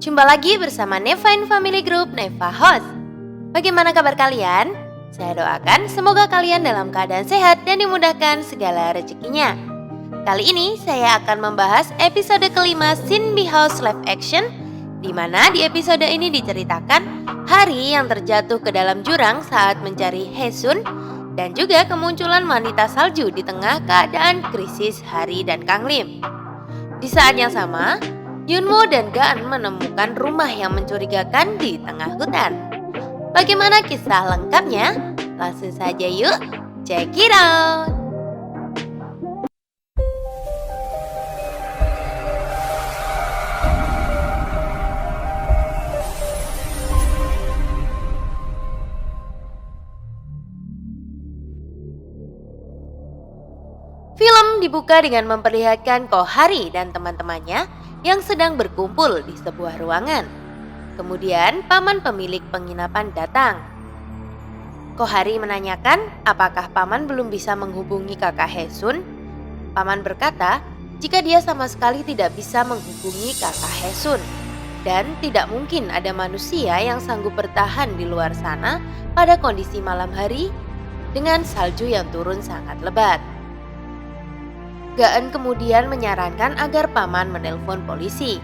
Jumpa lagi bersama Neva in Family Group, Neva Host. Bagaimana kabar kalian? Saya doakan semoga kalian dalam keadaan sehat dan dimudahkan segala rezekinya. Kali ini saya akan membahas episode kelima Shin Bi House Live Action, di mana di episode ini diceritakan Hari yang terjatuh ke dalam jurang saat mencari Haesun dan juga kemunculan wanita salju di tengah keadaan krisis Hari dan Kang Lim. Di saat yang sama, Yunwoo dan Gaan menemukan rumah yang mencurigakan di tengah hutan. Bagaimana kisah lengkapnya? Langsung saja yuk, check it out! Film dibuka dengan memperlihatkan Kohari dan teman-temannya yang sedang berkumpul di sebuah ruangan. Kemudian paman pemilik penginapan datang. Kohari menanyakan apakah paman belum bisa menghubungi kakak Haesun. Paman berkata jika dia sama sekali tidak bisa menghubungi kakak Haesun dan tidak mungkin ada manusia yang sanggup bertahan di luar sana pada kondisi malam hari dengan salju yang turun sangat lebat. Gaan kemudian menyarankan agar paman menelpon polisi.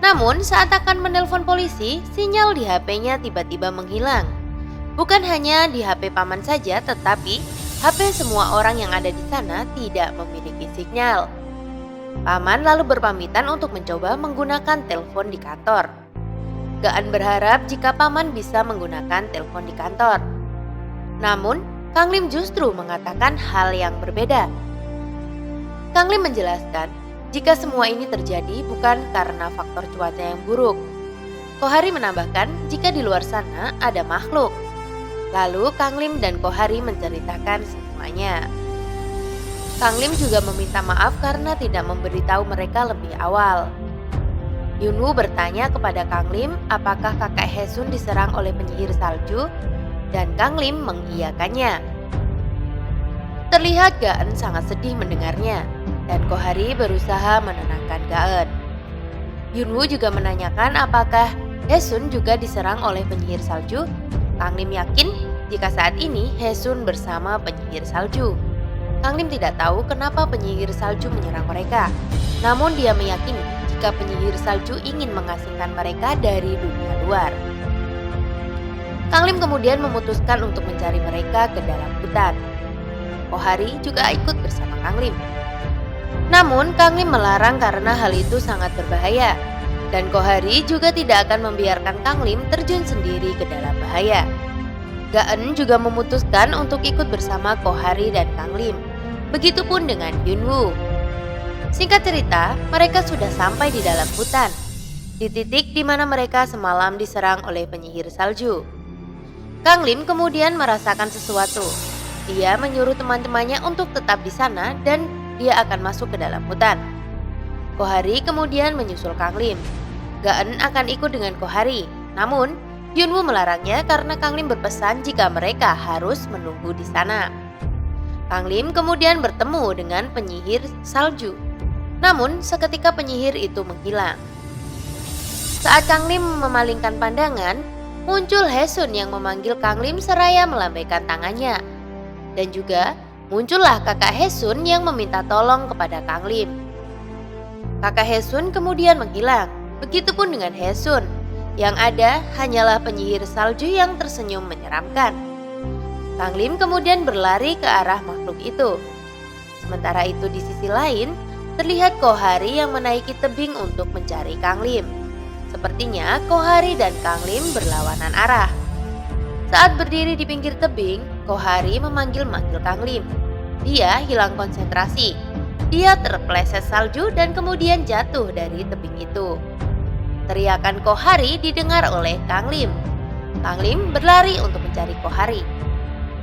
Namun saat akan menelpon polisi, sinyal di HP-nya tiba-tiba menghilang. Bukan hanya di HP paman saja, tetapi HP semua orang yang ada di sana tidak memiliki sinyal. Paman lalu berpamitan untuk mencoba menggunakan telepon di kantor. Gaan berharap jika paman bisa menggunakan telepon di kantor. Namun, Kang Lim justru mengatakan hal yang berbeda. Kang Lim menjelaskan jika semua ini terjadi bukan karena faktor cuaca yang buruk. Kohari menambahkan jika di luar sana ada makhluk. Lalu Kang Lim dan Kohari menceritakan semuanya. Kang Lim juga meminta maaf karena tidak memberitahu mereka lebih awal. Yunwoo bertanya kepada Kang Lim apakah kakak Haesun diserang oleh penyihir salju dan Kang Lim mengiyakannya. Terlihat Gaan sangat sedih mendengarnya dan Kohari berusaha menenangkan Gaan. Yunwoo juga menanyakan apakah Haesun juga diserang oleh penyihir salju. Kang Lim yakin jika saat ini Haesun bersama penyihir salju. Kang Lim tidak tahu kenapa penyihir salju menyerang mereka. Namun dia meyakini jika penyihir salju ingin mengasingkan mereka dari dunia luar. Kang Lim kemudian memutuskan untuk mencari mereka ke dalam hutan. Kohari juga ikut bersama Kang Lim. Namun Kang Lim melarang karena hal itu sangat berbahaya. Dan Kohari juga tidak akan membiarkan Kang Lim terjun sendiri ke dalam bahaya. Gaan juga memutuskan untuk ikut bersama Kohari dan Kang Lim. Begitupun dengan Yunwoo. Singkat cerita, mereka sudah sampai di dalam hutan. Di titik di mana mereka semalam diserang oleh penyihir salju. Kang Lim kemudian merasakan sesuatu. Dia menyuruh teman-temannya untuk tetap di sana dan dia akan masuk ke dalam hutan. Kohari kemudian menyusul Kang Lim. Gaan akan ikut dengan Kohari. Namun, Yunwoo melarangnya karena Kang Lim berpesan jika mereka harus menunggu di sana. Kang Lim kemudian bertemu dengan penyihir salju. Namun, seketika penyihir itu menghilang. Saat Kang Lim memalingkan pandangan, muncul Haesun yang memanggil Kang Lim seraya melambaikan tangannya. Dan juga muncullah kakak Haesun yang meminta tolong kepada Kang Lim. Kakak Haesun kemudian menghilang, begitupun dengan Haesun. Yang ada hanyalah penyihir salju yang tersenyum menyeramkan. Kang Lim kemudian berlari ke arah makhluk itu. Sementara itu di sisi lain, terlihat Kohari yang menaiki tebing untuk mencari Kang Lim. Sepertinya Kohari dan Kang Lim berlawanan arah. Saat berdiri di pinggir tebing, Kohari memanggil-manggil Kang Lim. Dia hilang konsentrasi. Dia terpeleset salju dan kemudian jatuh dari tebing itu. Teriakan Kohari didengar oleh Kang Lim. Kang Lim berlari untuk mencari Kohari.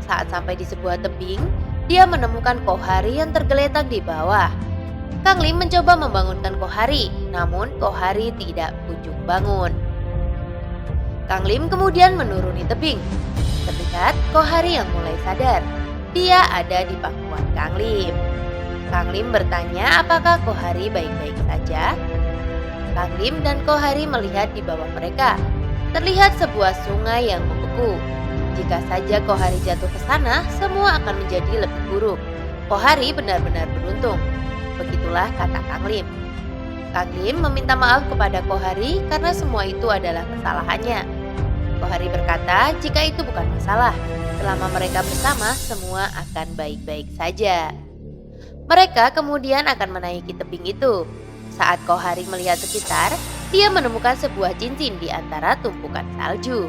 Saat sampai di sebuah tebing, dia menemukan Kohari yang tergeletak di bawah. Kang Lim mencoba membangunkan Kohari, namun Kohari tidak kunjung bangun. Kang Lim kemudian menuruni tebing. Terlihat Kohari yang mulai sadar. Dia ada di pangkuan Kang Lim. Kang Lim bertanya apakah Kohari baik-baik saja. Kang Lim dan Kohari melihat di bawah mereka. Terlihat sebuah sungai yang membeku. Jika saja Kohari jatuh ke sana, semua akan menjadi lebih buruk. Kohari benar-benar beruntung. Begitulah kata Kang Lim. Kang Lim meminta maaf kepada Kohari karena semua itu adalah kesalahannya. Kohari berkata jika itu bukan masalah, selama mereka bersama semua akan baik-baik saja. Mereka kemudian akan menaiki tebing itu. Saat Kohari melihat sekitar, dia menemukan sebuah cincin di antara tumpukan salju.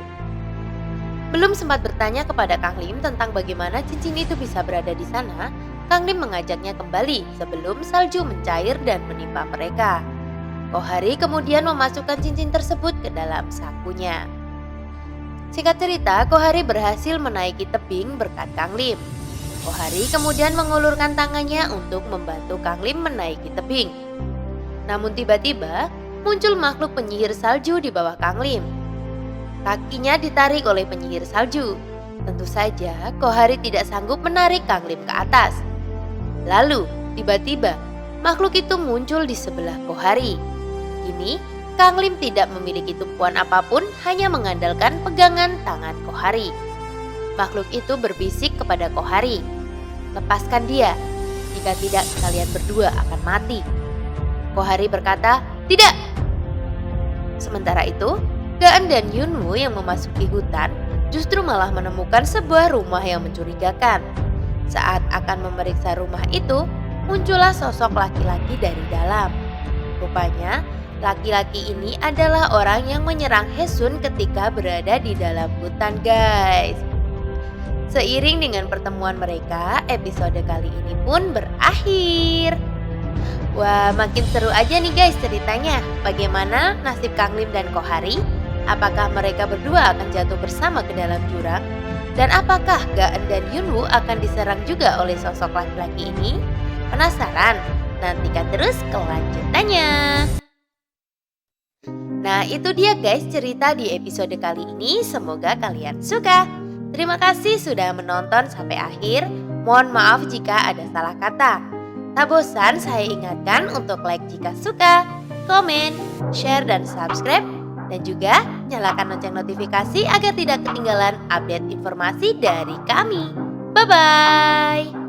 Belum sempat bertanya kepada Kang Lim tentang bagaimana cincin itu bisa berada di sana, Kang Lim mengajaknya kembali sebelum salju mencair dan menimpa mereka. Kohari kemudian memasukkan cincin tersebut ke dalam sakunya. Singkat cerita, Kohari berhasil menaiki tebing berkat Kang Lim. Kohari kemudian mengulurkan tangannya untuk membantu Kang Lim menaiki tebing. Namun tiba-tiba muncul makhluk penyihir salju di bawah Kang Lim. Kakinya ditarik oleh penyihir salju. Tentu saja Kohari tidak sanggup menarik Kang Lim ke atas. Lalu tiba-tiba makhluk itu muncul di sebelah Kohari. Kini Kang Lim tidak memiliki tumpuan apapun, hanya mengandalkan pegangan tangan Kohari. Makhluk itu berbisik kepada Kohari, "Lepaskan dia, jika tidak kalian berdua akan mati." Kohari berkata, "Tidak." Sementara itu, Gaan dan Yunwoo yang memasuki hutan justru malah menemukan sebuah rumah yang mencurigakan. Saat akan memeriksa rumah itu, muncullah sosok laki-laki dari dalam. Rupanya, laki-laki ini adalah orang yang menyerang Haesun ketika berada di dalam hutan, guys. Seiring dengan pertemuan mereka, episode kali ini pun berakhir. Wah, makin seru aja nih guys ceritanya. Bagaimana nasib Kang Lim dan Kohari? Apakah mereka berdua akan jatuh bersama ke dalam jurang? Dan apakah Gaan dan Yunwoo akan diserang juga oleh sosok laki-laki ini? Penasaran? Nantikan terus kelanjutannya. Nah, itu dia guys cerita di episode kali ini. Semoga kalian suka. Terima kasih sudah menonton sampai akhir. Mohon maaf jika ada salah kata. Tak bosan saya ingatkan untuk like jika suka, komen, share dan subscribe. Dan juga nyalakan lonceng notifikasi agar tidak ketinggalan update informasi dari kami. Bye-bye.